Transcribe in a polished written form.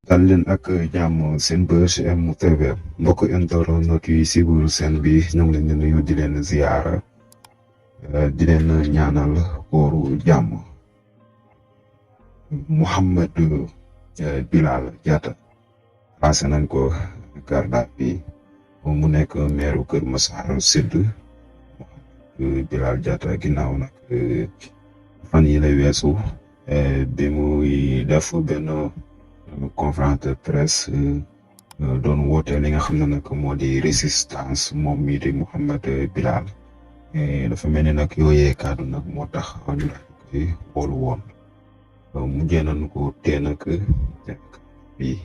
dal leen ak jàmm seen bës MTV mbokk internautes yi siiwul seen bi ñu ngi leen di nuyu di leen ziyaara di leen ñaanal kooru jàmm. Mouhamed Bilal Diatta passé nañ ko garda bi mu nekk meeru Kër Massar Sud. Bilal Diatta ginnaaw nag fan yi lay weesu bi muy def benn conférence de presse doon woote li nga xam ne nag moo di résistance moom mii di Mouhamed Bilal dafa mel ni nag yooyee kàddu nag moo tax ñu daal koy wóolu woon mujjee nañu ko tee nag bi